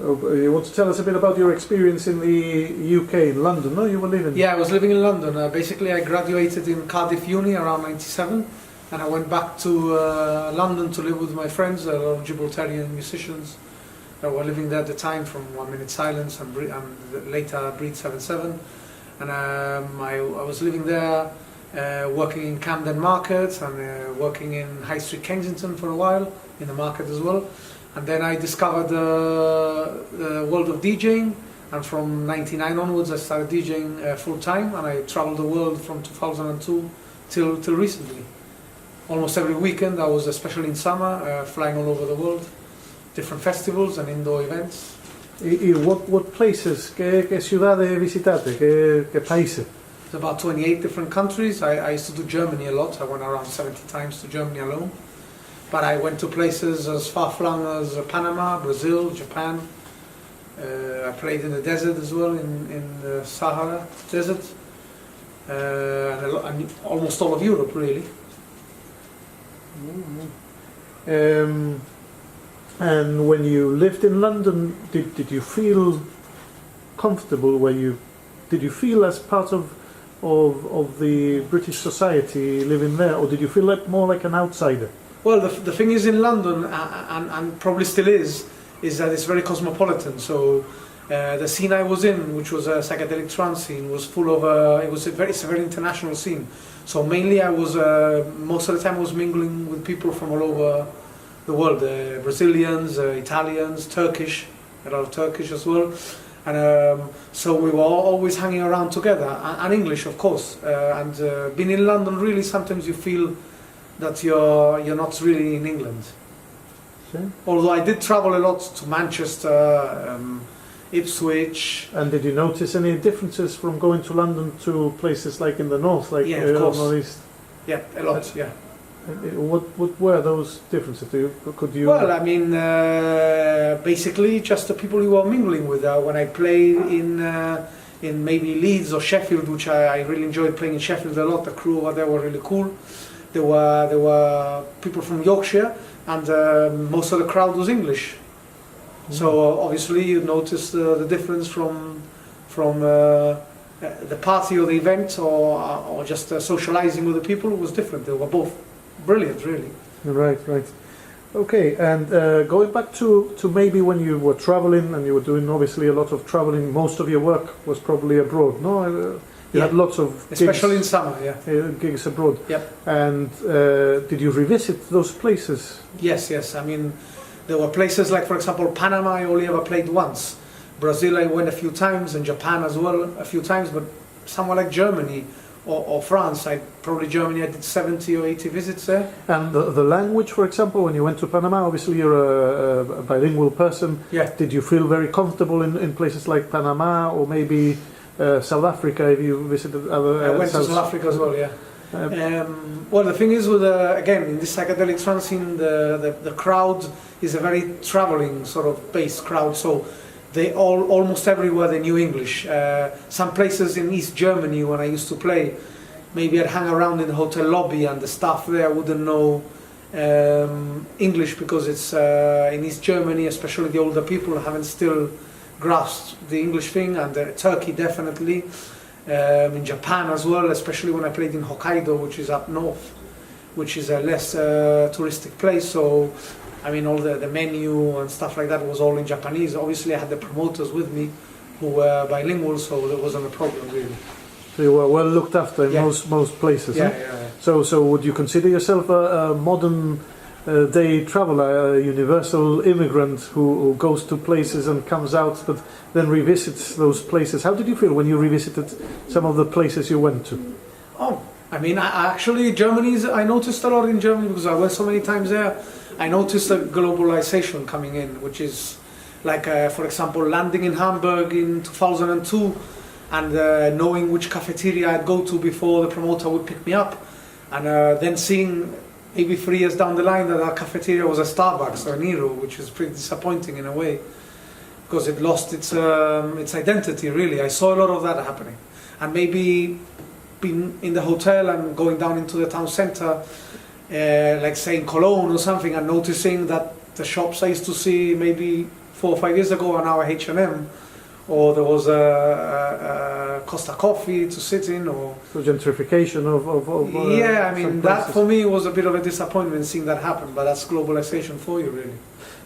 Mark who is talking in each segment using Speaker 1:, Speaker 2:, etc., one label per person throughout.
Speaker 1: You want to tell us a bit about your experience in the UK, in London? No, you were living.
Speaker 2: Yeah, I was living in London. Basically, I graduated in Cardiff Uni around '97, and I went back to London to live with my friends, a lot of Gibraltarian musicians that were living there at the time, from 1 Minute Silence and later Breed 77. And I was living there, working in Camden Market and working in High Street Kensington for a while, in the market as well. And then I discovered the world of DJing, and from '99 onwards I started DJing full time, and I traveled the world from 2002 till recently. Almost every weekend I was, especially in summer, flying all over the world, different festivals and indoor events.
Speaker 1: What places, qué ciudades visitaste, qué países?
Speaker 2: It's about 28 different countries. I used to do Germany a lot. I went around 70 times to Germany alone. But I went to places as far-flung as Panama, Brazil, Japan. I played in the desert as well, in the Sahara Desert. And almost all of Europe, really.
Speaker 1: And when you lived in London, did you feel comfortable? Did you feel as part of the British society living there, or did you feel more like an outsider?
Speaker 2: Well, the thing is in London, and probably still is that it's very cosmopolitan. So the scene I was in, which was a psychedelic trance scene, was full of it's a very international scene. So mainly I was most of the time I was mingling with people from all over the world, Brazilians, Italians, Turkish, a lot of Turkish as well. And so we were always hanging around together, and English, of course. And being in London, really, sometimes you feel that you're not really in England.
Speaker 1: Sure.
Speaker 2: Although I did travel a lot to Manchester, Ipswich.
Speaker 1: And did you notice any differences from going to London to places like in the north, like
Speaker 2: of course.
Speaker 1: Northeast?
Speaker 2: Yeah, a lot. Yeah.
Speaker 1: What were those differences? Could you?
Speaker 2: Well, I mean, basically just the people you were mingling with. When I played in maybe Leeds or Sheffield, which I really enjoyed playing in Sheffield a lot. The crew over there were really cool. There were people from Yorkshire, and most of the crowd was English. Mm. So obviously you notice the difference from the party or the event or just socializing with the people was different. They were both brilliant, really.
Speaker 1: Right. Okay, and going back to maybe when you were traveling, and you were doing obviously a lot of traveling, most of your work was probably abroad, no? You had lots of gigs,
Speaker 2: especially in summer,
Speaker 1: gigs abroad.
Speaker 2: Yep.
Speaker 1: And did you revisit those places?
Speaker 2: Yes. I mean, there were places like, for example, Panama I only ever played once. Brazil I went a few times, and Japan as well a few times, but somewhere like Germany or France, Germany I did 70 or 80 visits there. And
Speaker 1: the language, for example, when you went to Panama, obviously you're a bilingual person.
Speaker 2: Yeah.
Speaker 1: Did you feel very comfortable in places like Panama, or maybe South Africa, if you visited other...
Speaker 2: I went to South Africa as well, yeah. Well, the thing is with, again, in this psychedelic trance scene, the crowd is a very traveling sort of based crowd, so they almost everywhere they knew English. Some places in East Germany, when I used to play, maybe I'd hang around in the hotel lobby and the staff there wouldn't know English, because it's in East Germany, especially the older people haven't still grasped the English thing, and Turkey definitely. In Japan as well, especially when I played in Hokkaido, which is up north, which is a less touristic place. So, I mean, all the menu and stuff like that was all in Japanese. Obviously, I had the promoters with me who were bilingual, so there wasn't a problem really.
Speaker 1: So you were well looked after in most places.
Speaker 2: Yeah,
Speaker 1: huh?
Speaker 2: yeah.
Speaker 1: So would you consider yourself a modern day traveler, a universal immigrant who goes to places and comes out, but then revisits those places? How did you feel when you revisited some of the places you went to?
Speaker 2: Oh, I mean, actually, I noticed a lot in Germany because I went so many times there. I noticed the globalization coming in, which is like, for example, landing in Hamburg in 2002 and knowing which cafeteria I'd go to before the promoter would pick me up, and then seeing maybe 3 years down the line that our cafeteria was a Starbucks or a Nero, which was pretty disappointing in a way, because it lost its identity, really. I saw a lot of that happening. And maybe being in the hotel and going down into the town centre, like say in Cologne or something, and noticing that the shops I used to see maybe 4 or 5 years ago are now H&M, or there was a Costa Coffee to sit in, or
Speaker 1: So gentrification of
Speaker 2: yeah, I mean
Speaker 1: some
Speaker 2: that
Speaker 1: places.
Speaker 2: for me was a bit of a disappointment seeing that happen, but that's globalization for you, really.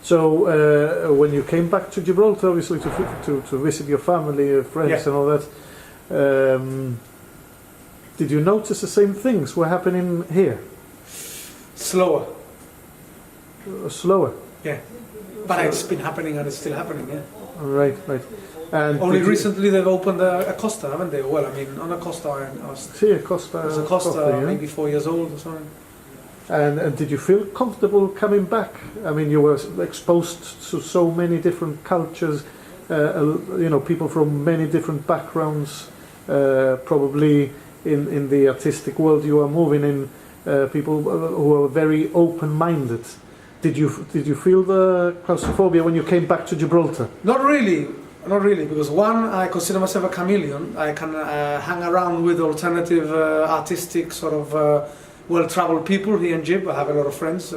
Speaker 1: So when you came back to Gibraltar, obviously to visit your family, your friends,
Speaker 2: Yeah.
Speaker 1: and all that, did you notice the same things were happening here?
Speaker 2: Slower,
Speaker 1: Slower.
Speaker 2: yeah, but it's been happening and it's still happening, yeah.
Speaker 1: Right, right. And
Speaker 2: Only
Speaker 1: did you-
Speaker 2: recently they've opened a Costa, haven't they? Well, I mean, on a Costa, I was,
Speaker 1: See, Costa.
Speaker 2: it was a Costa
Speaker 1: Costa, yeah?
Speaker 2: maybe 4 years old or something.
Speaker 1: And did you feel comfortable coming back? I mean, you were exposed to so many different cultures, you know, people from many different backgrounds, probably in the artistic world you are moving in, people who are very open-minded. Did you feel the claustrophobia when you came back to Gibraltar?
Speaker 2: Not really, because one, I consider myself a chameleon. I can hang around with alternative, artistic, sort of well-traveled people here in Gib. I have a lot of friends.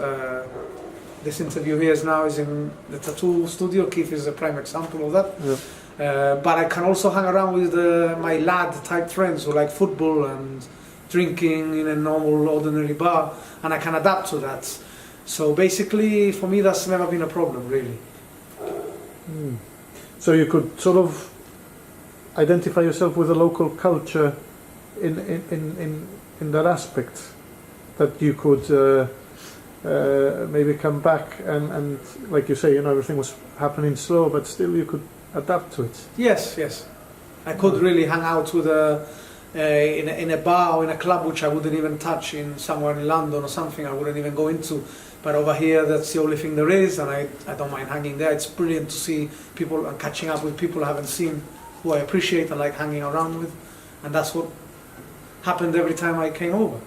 Speaker 2: This interview here is in the tattoo studio. Keith is a prime example of that.
Speaker 1: Yeah.
Speaker 2: But I can also hang around with my lad-type friends who like football and drinking in a normal, ordinary bar, and I can adapt to that. So basically, for me, that's never been a problem, really.
Speaker 1: So you could sort of identify yourself with the local culture in that aspect, that you could maybe come back and like you say, you know, everything was happening slow, but still you could adapt to it.
Speaker 2: Yes, yes. I could really hang out with in a bar or in a club which I wouldn't even touch in somewhere in London or something. I wouldn't even go into. But over here, that's the only thing there is, and I don't mind hanging there. It's brilliant to see people and catching up with people I haven't seen, who I appreciate and like hanging around with, and that's what happened every time I came over.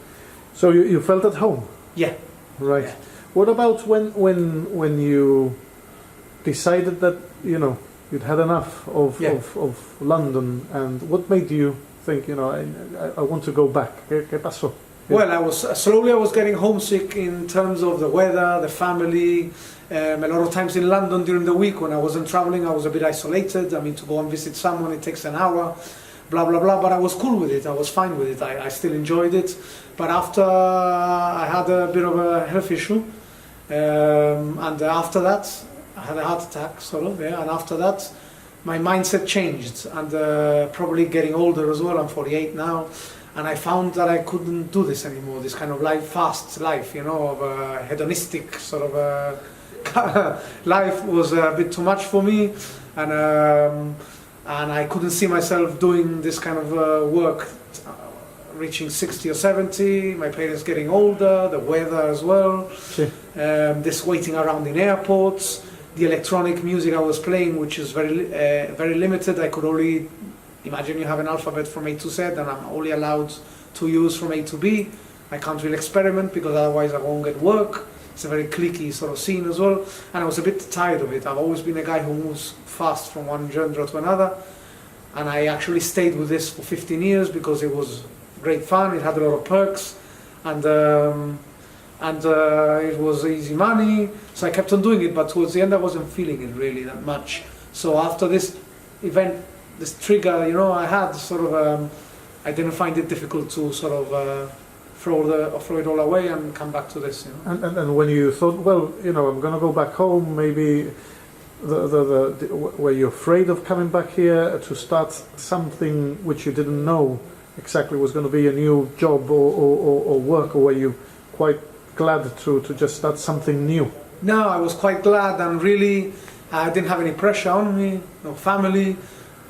Speaker 1: So you felt at home,
Speaker 2: Yeah.
Speaker 1: right?
Speaker 2: Yeah.
Speaker 1: What about when you decided that, you know, you'd had enough of London, and what made you think, you know, I want to go back? ¿Qué pasó?
Speaker 2: Well, I was getting homesick in terms of the weather, the family. A lot of times in London during the week when I wasn't traveling, I was a bit isolated. I mean, to go and visit someone, it takes an hour, blah, blah, blah. But I was cool with it. I was fine with it. I still enjoyed it. But after I had a bit of a health issue, and after that, I had a heart attack, sort of, yeah. And after that, my mindset changed. And probably getting older as well, I'm 48 now. And I found that I couldn't do this anymore, this kind of fast life, you know, of a hedonistic sort of life was a bit too much for me. And I couldn't see myself doing this kind of work, reaching 60 or 70, my parents getting older, the weather as well, this waiting around in airports, the electronic music I was playing, which is very limited. I could only... Imagine you have an alphabet from A to Z and I'm only allowed to use from A to B. I can't really experiment because otherwise I won't get work. It's a very cliquey sort of scene as well. And I was a bit tired of it. I've always been a guy who moves fast from one genre to another. And I actually stayed with this for 15 years because it was great fun. It had a lot of perks. And it was easy money. So I kept on doing it. But towards the end I wasn't feeling it really that much. So after this event, this trigger, you know, I had sort of, I didn't find it difficult to sort of throw it all away and come back to this. You know?
Speaker 1: And when you thought, well, you know, I'm going to go back home, maybe were you afraid of coming back here to start something which you didn't know exactly was going to be a new job or work, or were you quite glad to just start something new?
Speaker 2: No, I was quite glad, and really I didn't have any pressure on me, no family.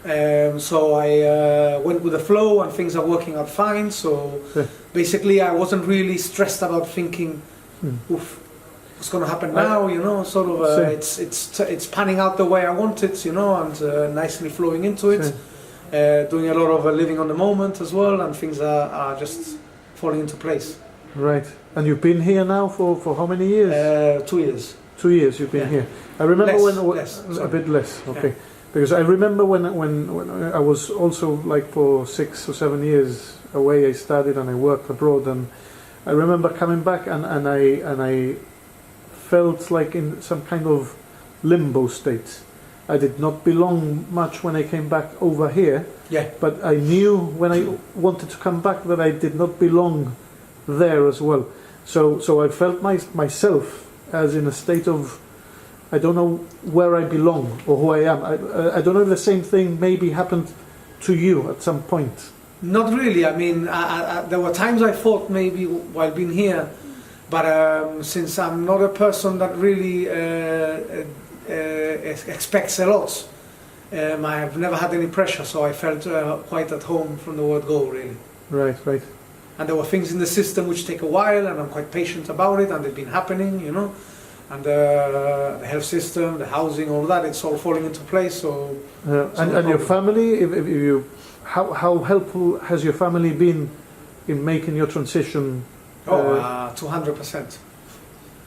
Speaker 2: So I went with the flow and things are working out fine. So basically I wasn't really stressed about thinking, oof, what's going to happen now, you know, sort of it's panning out the way I want it, you know, and nicely flowing into it. Doing a lot of living on the moment as well, and things are just falling into place.
Speaker 1: Right. And you've been here now for how many years?
Speaker 2: 2 years.
Speaker 1: 2 years you've been here. I remember
Speaker 2: less,
Speaker 1: a bit less, okay. Yeah. Because I remember when I was also like for 6 or 7 years away, I studied and I worked abroad, and I remember coming back and I felt like in some kind of limbo state. I did not belong much when I came back over here,
Speaker 2: Yeah.
Speaker 1: but I knew when I wanted to come back that I did not belong there as well. So I felt myself as in a state of, I don't know where I belong or who I am. I don't know if the same thing maybe happened to you at some point.
Speaker 2: Not really. I mean, there were times I thought maybe while being here, but since I'm not a person that really expects a lot, I've never had any pressure, so I felt quite at home from the word go, really.
Speaker 1: Right, right.
Speaker 2: And there were things in the system which take a while, and I'm quite patient about it, and they've been happening, you know. And the health system, the housing, all that, it's all falling into place. So,
Speaker 1: and your family, if you, how helpful has your family been in making your transition?
Speaker 2: 200%.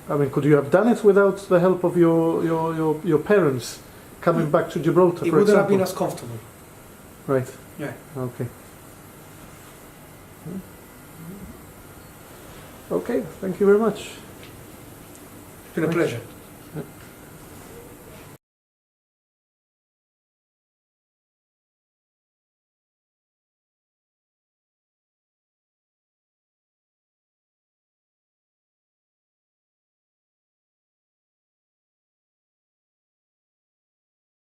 Speaker 1: I mean, could you have done it without the help of your parents coming back to Gibraltar,
Speaker 2: It
Speaker 1: for
Speaker 2: wouldn't have
Speaker 1: example?
Speaker 2: been as comfortable.
Speaker 1: Right.
Speaker 2: Yeah.
Speaker 1: Okay. Okay, thank you very much.
Speaker 2: It's been a pleasure.